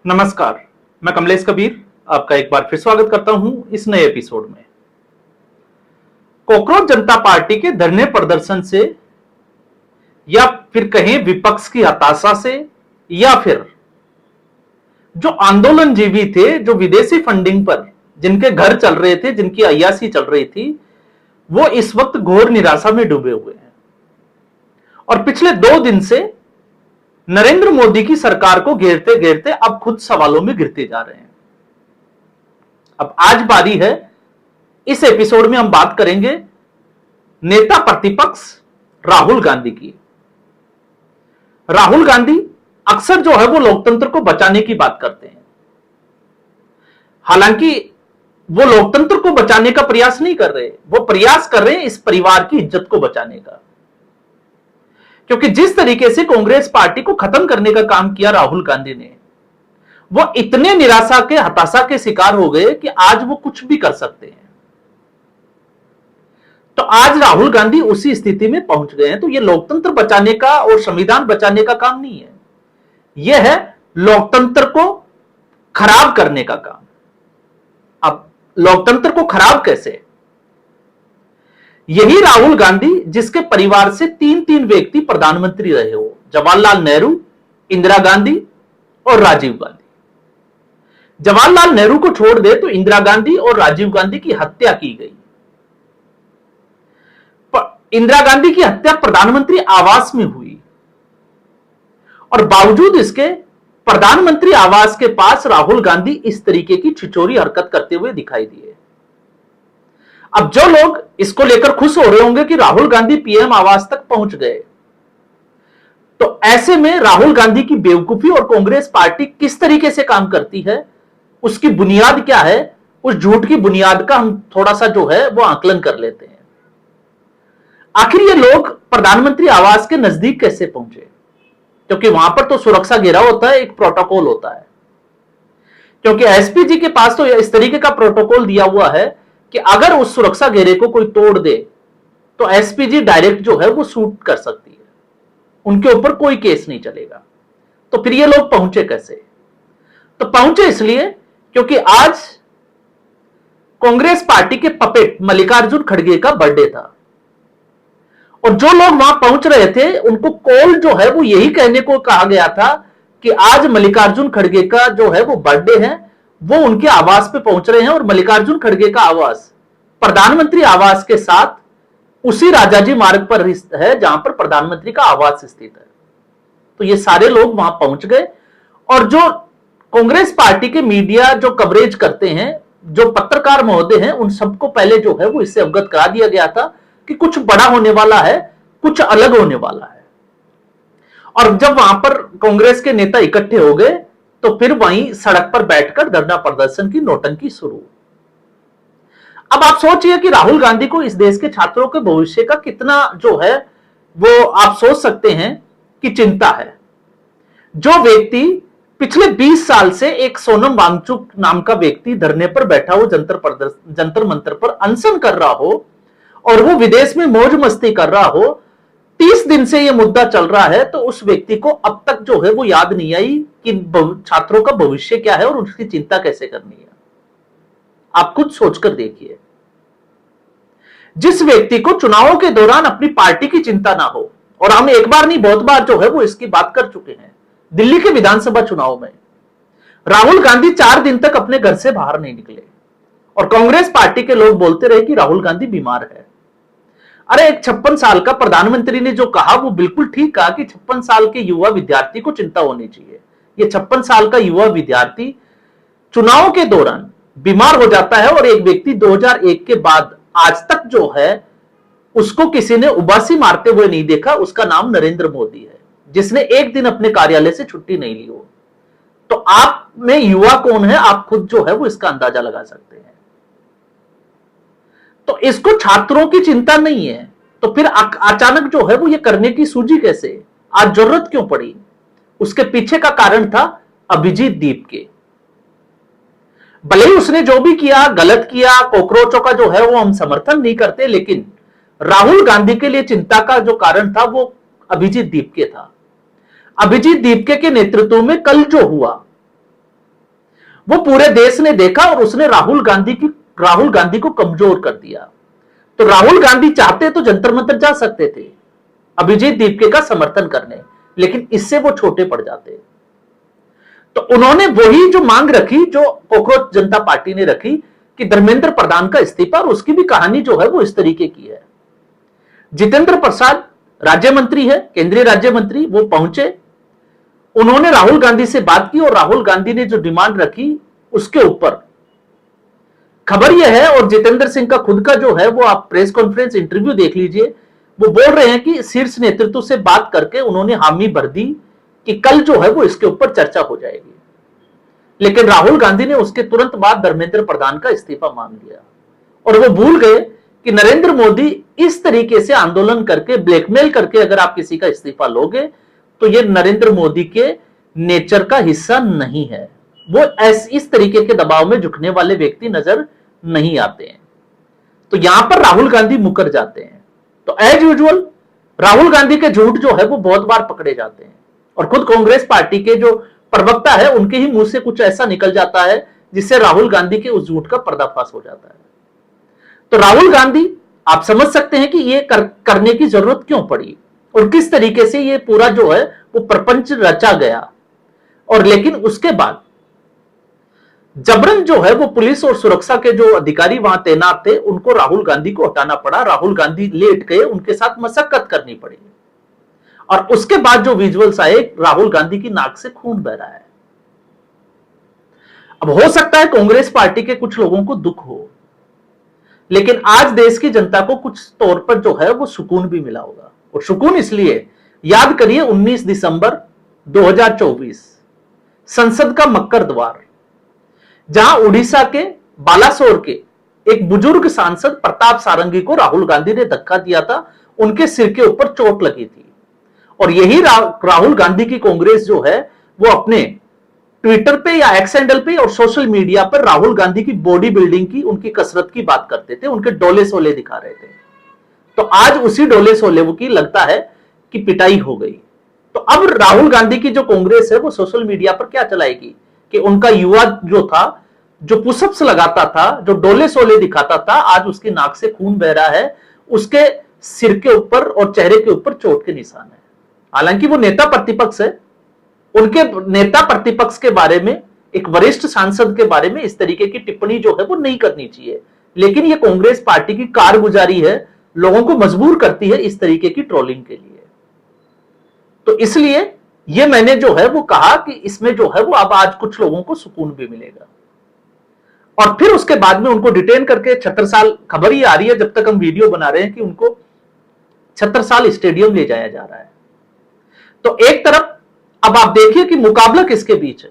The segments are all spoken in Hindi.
नमस्कार, मैं कमलेश कबीर आपका एक बार फिर स्वागत करता हूं इस नए एपिसोड में। कॉकरोच जनता पार्टी के धरने प्रदर्शन से या फिर कहें विपक्ष की हताशा से या फिर जो आंदोलनजीवी थे, जो विदेशी फंडिंग पर जिनके घर चल रहे थे, जिनकी अय्याशी चल रही थी, वो इस वक्त घोर निराशा में डूबे हुए हैं और पिछले 2 दिन से नरेंद्र मोदी की सरकार को घेरते घेरते अब खुद सवालों में गिरते जा रहे हैं। अब आज बारी है, इस एपिसोड में हम बात करेंगे नेता प्रतिपक्ष राहुल गांधी की। राहुल गांधी अक्सर जो है वो लोकतंत्र को बचाने की बात करते हैं। हालांकि वो लोकतंत्र को बचाने का प्रयास नहीं कर रहे, वो प्रयास कर रहे हैं इस परिवार की इज्जत को बचाने का। क्योंकि जिस तरीके से कांग्रेस पार्टी को खत्म करने का काम किया राहुल गांधी ने, वो इतने निराशा के हताशा के शिकार हो गए कि आज वो कुछ भी कर सकते हैं। तो आज राहुल गांधी उसी स्थिति में पहुंच गए हैं। तो ये लोकतंत्र बचाने का और संविधान बचाने का काम नहीं है, यह है लोकतंत्र को खराब करने का काम। अब लोकतंत्र को खराब कैसे? यही राहुल गांधी जिसके परिवार से 3 व्यक्ति प्रधानमंत्री रहे हो, जवाहरलाल नेहरू, इंदिरा गांधी और राजीव गांधी। जवाहरलाल नेहरू को छोड़ दे तो इंदिरा गांधी और राजीव गांधी की हत्या की गई। इंदिरा गांधी की हत्या प्रधानमंत्री आवास में हुई और बावजूद इसके प्रधानमंत्री आवास के पास राहुल गांधी इस तरीके की छिछोरी हरकत करते हुए दिखाई दिए। अब जो लोग इसको लेकर खुश हो रहे होंगे कि राहुल गांधी पीएम आवास तक पहुंच गए, तो ऐसे में राहुल गांधी की बेवकूफी और कांग्रेस पार्टी किस तरीके से काम करती है, उसकी बुनियाद क्या है, उस झूठ की बुनियाद का हम थोड़ा सा जो है वो आकलन कर लेते हैं। आखिर ये लोग प्रधानमंत्री आवास के नजदीक कैसे पहुंचे? क्योंकि वहां पर तो सुरक्षा घेराव होता है, एक प्रोटोकॉल होता है। क्योंकि एसपीजी के पास तो इस तरीके का प्रोटोकॉल दिया हुआ है कि अगर उस सुरक्षा घेरे को कोई तोड़ दे तो एसपीजी डायरेक्ट जो है वो शूट कर सकती है, उनके ऊपर कोई केस नहीं चलेगा। तो फिर ये लोग पहुंचे कैसे? तो पहुंचे इसलिए क्योंकि आज कांग्रेस पार्टी के पपेट मल्लिकार्जुन खड़गे का बर्थडे था और जो लोग वहां पहुंच रहे थे उनको कॉल जो है वो यही कहने को कहा गया था कि आज मल्लिकार्जुन खड़गे का जो है वो बर्थडे है, वो उनके आवास पे पहुंच रहे हैं। और मल्लिकार्जुन खड़गे का आवास प्रधानमंत्री आवास के साथ उसी राजाजी मार्ग पर है जहां पर प्रधानमंत्री का आवास स्थित है। तो ये सारे लोग वहां पहुंच गए और जो कांग्रेस पार्टी के मीडिया जो कवरेज करते हैं, जो पत्रकार महोदय हैं, उन सबको पहले जो है वो इससे अवगत करा दिया गया था कि कुछ बड़ा होने वाला है, कुछ अलग होने वाला है। और जब वहां पर कांग्रेस के नेता इकट्ठे हो गए तो फिर वहीं सड़क पर बैठकर धरना प्रदर्शन की नौटंकी शुरू। अब आप सोचिए कि राहुल गांधी को इस देश के छात्रों के भविष्य का कितना जो है वो आप सोच सकते हैं कि चिंता है। जो व्यक्ति पिछले 20 साल से एक सोनम वांगचुक नाम का व्यक्ति धरने पर बैठा हो, जंतर मंतर पर अनशन कर रहा हो और वो विदेश में मौज मस्ती कर रहा हो, 30 दिन से ये मुद्दा चल रहा है, तो उस व्यक्ति को अब तक जो है वो याद नहीं आई कि छात्रों का भविष्य क्या है और उसकी चिंता कैसे करनी है। आप खुद सोचकर देखिए, जिस व्यक्ति को चुनावों के दौरान अपनी पार्टी की चिंता ना हो, और हम एक बार नहीं बहुत बार जो है वो इसकी बात कर चुके हैं। दिल्ली के विधानसभा चुनाव में राहुल गांधी 4 दिन तक अपने घर से बाहर नहीं निकले और कांग्रेस पार्टी के लोग बोलते रहे कि राहुल गांधी बीमार है। अरे एक 56 साल का प्रधानमंत्री ने जो कहा वो बिल्कुल ठीक कहा कि 56 साल के युवा विद्यार्थी को चिंता होनी चाहिए। ये 56 साल का युवा विद्यार्थी चुनाव के दौरान बीमार हो जाता है और एक व्यक्ति 2001 के बाद आज तक जो है उसको किसी ने उबासी मारते हुए नहीं देखा। उसका नाम नरेंद्र मोदी है, जिसने एक दिन अपने कार्यालय से छुट्टी नहीं ली हो। तो आप में युवा कौन है, आप खुद जो है वो इसका अंदाजा लगा सकते हैं। तो इसको छात्रों की चिंता नहीं है, तो फिर अचानक जो है वो ये करने की सूझी कैसे, आज जरूरत क्यों पड़ी? उसके पीछे का कारण था अभिजीत दीप के। भले ही उसने जो भी किया गलत किया, कॉकरोचों का जो है वो हम समर्थन नहीं करते, लेकिन राहुल गांधी के लिए चिंता का जो कारण था वो अभिजीत दीपके था। अभिजीत दीपके के नेतृत्व में कल जो हुआ वो पूरे देश ने देखा और उसने राहुल गांधी को कमजोर कर दिया। तो राहुल गांधी चाहते तो जंतर मंतर जा सकते थे अभिजीत दीपके का समर्थन करने, लेकिन इससे वो छोटे पड़ जाते। तो उन्होंने वही जो मांग रखी जो कॉकरोच जनता पार्टी ने रखी कि धर्मेंद्र प्रधान का इस्तीफा, और उसकी भी कहानी जो है वो इस तरीके की है। जितेंद्र प्रसाद राज्य मंत्री है, केंद्रीय राज्य मंत्री, वो पहुंचे, उन्होंने राहुल गांधी से बात की और राहुल गांधी ने जो डिमांड रखी उसके ऊपर खबर यह है, और जितेंद्र सिंह का खुद का जो है वो आप प्रेस कॉन्फ्रेंस इंटरव्यू देख लीजिए, वो बोल रहे हैं कि शीर्ष नेतृत्व से बात करके उन्होंने हामी भर दी कि कल जो है वो इसके ऊपर चर्चा हो जाएगी। लेकिन राहुल गांधी ने उसके तुरंत बाद धर्मेंद्र प्रधान का इस्तीफा मांग लिया, और वो भूल गए कि नरेंद्र मोदी इस तरीके से आंदोलन करके, ब्लैकमेल करके अगर आप किसी का इस्तीफा लोगे तो ये नरेंद्र मोदी के नेचर का हिस्सा नहीं है। वो इस तरीके के दबाव में झुकने वाले व्यक्ति नजर नहीं आते हैं। तो यहां पर राहुल गांधी मुकर जाते हैं। तो एज यूजुअल राहुल गांधी के झूठ जो है वो बहुत बार पकड़े जाते हैं, और खुद कांग्रेस पार्टी के जो प्रवक्ता है उनके ही मुंह से कुछ ऐसा निकल जाता है जिससे राहुल गांधी के उस झूठ का पर्दाफाश हो जाता है। तो राहुल गांधी, आप समझ सकते हैं कि ये करने की जरूरत क्यों पड़ी और किस तरीके से ये पूरा जो है वो प्रपंच रचा गया। और लेकिन उसके बाद जबरन जो है वो पुलिस और सुरक्षा के जो अधिकारी वहां तैनात थे उनको राहुल गांधी को हटाना पड़ा। राहुल गांधी लेट गए, उनके साथ मशक्कत करनी पड़ी, और उसके बाद जो विजुअल्स आए, राहुल गांधी की नाक से खून बह रहा है। अब हो सकता है कांग्रेस पार्टी के कुछ लोगों को दुख हो, लेकिन आज देश की जनता को कुछ तौर पर जो है वो सुकून भी मिला होगा। और सुकून इसलिए, याद करिए 19 दिसंबर 2024 संसद का मक्कर द्वार, जहां उड़ीसा के बालासोर के एक बुजुर्ग सांसद प्रताप सारंगी को राहुल गांधी ने धक्का दिया था, उनके सिर के ऊपर चोट लगी थी। और यही राहुल गांधी की कांग्रेस जो है वो अपने ट्विटर पे या एक्स हैंडल पे और सोशल मीडिया पर राहुल गांधी की बॉडी बिल्डिंग की, उनकी कसरत की बात करते थे, उनके डोले सोले दिखा रहे थे। तो आज उसी डोले सोले की लगता है कि पिटाई हो गई। तो अब राहुल गांधी की जो कांग्रेस है वो सोशल मीडिया पर क्या चलाएगी कि उनका युवा जो था, जो पुशअप्स लगाता था, जो डोले सोले दिखाता था, आज उसकी नाक से खून बह रहा है, उसके सिर के ऊपर और चेहरे के ऊपर चोट के निशान है। हालांकि वो नेता प्रतिपक्ष है, उनके नेता प्रतिपक्ष के बारे में, एक वरिष्ठ सांसद के बारे में इस तरीके की टिप्पणी जो है वो नहीं करनी चाहिए, लेकिन ये कांग्रेस पार्टी की कारगुजारी है, लोगों को मजबूर करती है इस तरीके की ट्रोलिंग के लिए। तो इसलिए ये मैंने जो है वो कहा कि इसमें जो है वो अब आज कुछ लोगों को सुकून भी मिलेगा। और फिर उसके बाद में उनको डिटेन करके 76 साल, खबर ही आ रही है जब तक हम वीडियो बना रहे हैं कि उनको 76 साल स्टेडियम ले जाया जा रहा है। तो एक तरफ अब आप देखिए कि मुकाबला किसके बीच है।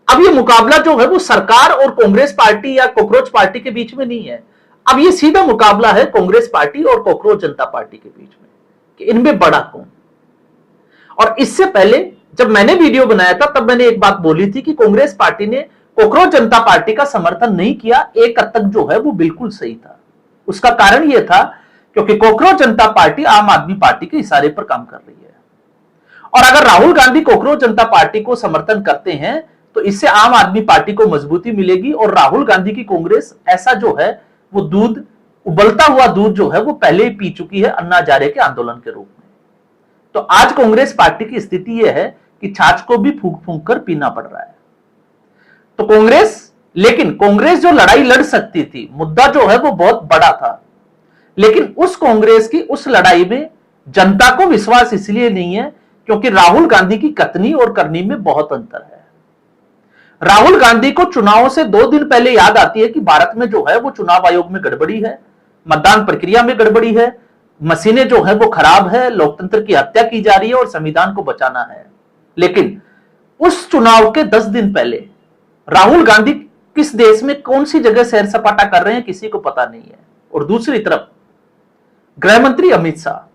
अब ये मुकाबला जो है वो सरकार और कांग्रेस पार्टी या कॉकरोच पार्टी के बीच में नहीं है, अब ये सीधा मुकाबला है कांग्रेस पार्टी और कॉकरोच जनता पार्टी के बीच में कि इनमें बड़ा कौन। और इससे पहले जब मैंने वीडियो बनाया था तब मैंने एक बात बोली थी कि कांग्रेस पार्टी ने कॉकरोच जनता पार्टी का समर्थन नहीं किया, एक हद तक जो है वो बिल्कुल सही था। उसका कारण यह था क्योंकि कॉकरोच जनता पार्टी आम आदमी पार्टी के इशारे पर काम कर रही है, और अगर राहुल गांधी कॉकरोच जनता पार्टी को समर्थन करते हैं तो इससे आम आदमी पार्टी को मजबूती मिलेगी, और राहुल गांधी की कांग्रेस ऐसा जो है वो दूध, उबलता हुआ दूध जो है वो पहले ही पी चुकी है अन्ना हजारे के आंदोलन के रूप में। तो आज कांग्रेस पार्टी की स्थिति यह है कि छाछ को भी फूंक फूंक कर पीना पड़ रहा है। तो कांग्रेस, लेकिन कांग्रेस जो लड़ाई लड़ सकती थी, मुद्दा जो है वो बहुत बड़ा था, लेकिन उस कांग्रेस की उस लड़ाई में जनता को विश्वास इसलिए नहीं है क्योंकि राहुल गांधी की कथनी और करनी में बहुत अंतर है। राहुल गांधी को चुनावों से 2 दिन पहले याद आती है कि भारत में जो है वो चुनाव आयोग में गड़बड़ी है, मतदान प्रक्रिया में गड़बड़ी है, मशीनें जो है वो खराब है, लोकतंत्र की हत्या की जा रही है और संविधान को बचाना है। लेकिन उस चुनाव के 10 दिन पहले राहुल गांधी किस देश में कौन सी जगह सैर सपाटा कर रहे हैं किसी को पता नहीं है। और दूसरी तरफ गृह मंत्री अमित शाह,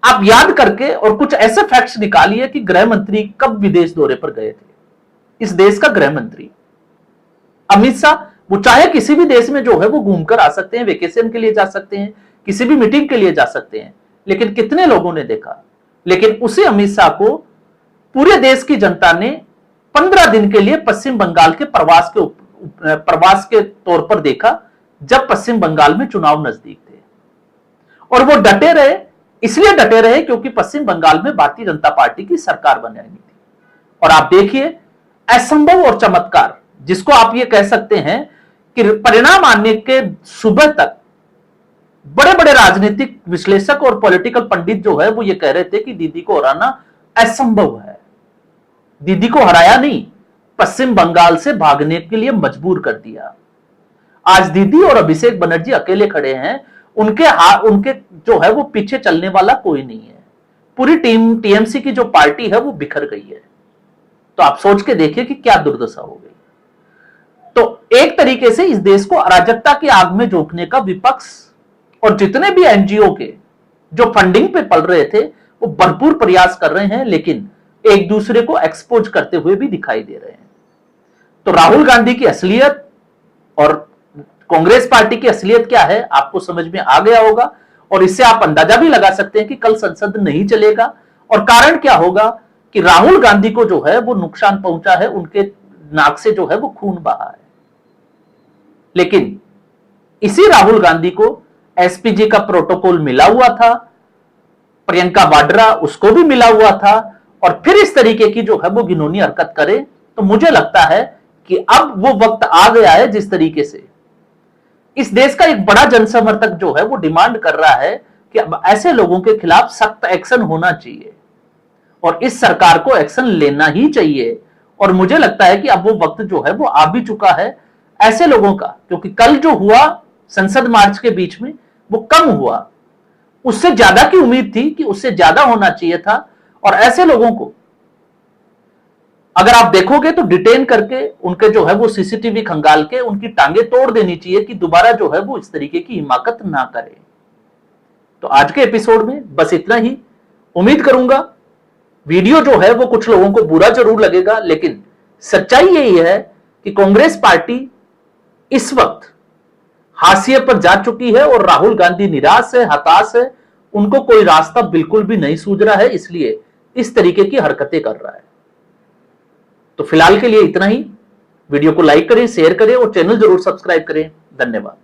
आप याद करके और कुछ ऐसे फैक्ट्स निकालिए कि गृह मंत्री कब विदेश दौरे पर गए थे। इस देश का गृह मंत्री अमित शाह, वो चाहे किसी भी देश में जो है वो घूमकर आ सकते हैं, वेकेशन के लिए जा सकते हैं, किसी भी मीटिंग के लिए जा सकते हैं, लेकिन कितने लोगों ने देखा। लेकिन उसी अमित शाह को पूरे देश की जनता ने 15 दिन के लिए पश्चिम बंगाल के प्रवास के तौर पर देखा, जब पश्चिम बंगाल में चुनाव नजदीक थे। और वो डटे रहे, इसलिए डटे रहे क्योंकि पश्चिम बंगाल में भारतीय जनता पार्टी की सरकार बनेगी थी। और आप देखिए, असंभव और चमत्कार, जिसको आप ये कह सकते हैं कि परिणाम आने के सुबह तक बड़े बड़े राजनीतिक विश्लेषक और पॉलिटिकल पंडित जो है वो ये कह रहे थे कि दीदी को हराना असंभव है। दीदी को हराया नहीं, पश्चिम बंगाल से भागने के लिए मजबूर कर दिया। आज दीदी और अभिषेक बनर्जी अकेले खड़े हैं, उनके जो है वो पीछे चलने वाला कोई नहीं है। पूरी टीम टीएमसी की जो पार्टी है वो बिखर गई है। तो आप सोच के देखिए कि क्या दुर्दशा हो गई। तो एक तरीके से इस देश को अराजकता की आग में झोंकने का विपक्ष और जितने भी एनजीओ के जो फंडिंग पे पल रहे थे वो भरपूर प्रयास कर रहे हैं, लेकिन एक दूसरे को एक्सपोज करते हुए भी दिखाई दे रहे हैं। तो राहुल गांधी की असलियत और कांग्रेस पार्टी की असलियत क्या है आपको समझ में आ गया होगा, और इससे आप अंदाजा भी लगा सकते हैं कि कल संसद नहीं चलेगा। और कारण क्या होगा कि राहुल गांधी को जो है वो नुकसान पहुंचा है, उनके नाक से जो है वो खून बहा है। लेकिन इसी राहुल गांधी को एसपीजी का प्रोटोकॉल मिला हुआ था, प्रियंका वाड्रा उसको भी मिला हुआ था, और फिर इस तरीके की जो है वो घिनौनी हरकत करे। तो मुझे लगता है कि अब वो वक्त आ गया है जिस तरीके से इस देश का एक बड़ा जनसमर्थक जो है वो डिमांड कर रहा है कि अब ऐसे लोगों के खिलाफ सख्त एक्शन होना चाहिए और इस सरकार को एक्शन लेना ही चाहिए। और मुझे लगता है कि अब वो वक्त जो है वो आ भी चुका है ऐसे लोगों का, क्योंकि कल जो हुआ संसद मार्च के बीच में वो कम हुआ, उससे ज्यादा की उम्मीद थी कि उससे ज्यादा होना चाहिए था। और ऐसे लोगों को अगर आप देखोगे तो डिटेन करके उनके जो है वो सीसीटीवी खंगाल के उनकी टांगे तोड़ देनी चाहिए कि दोबारा जो है वो इस तरीके की हिमाकत ना करे। तो आज के एपिसोड में बस इतना ही। उम्मीद करूंगा वीडियो जो है वो कुछ लोगों को बुरा जरूर लगेगा, लेकिन सच्चाई यही है कि कांग्रेस पार्टी इस वक्त हाशिए पर जा चुकी है और राहुल गांधी निराश है, हताश है, उनको कोई रास्ता बिल्कुल भी नहीं सूझ रहा है, इसलिए इस तरीके की हरकतें कर रहा है। तो फिलहाल के लिए इतना ही। वीडियो को लाइक करें, शेयर करें और चैनल जरूर सब्सक्राइब करें। धन्यवाद।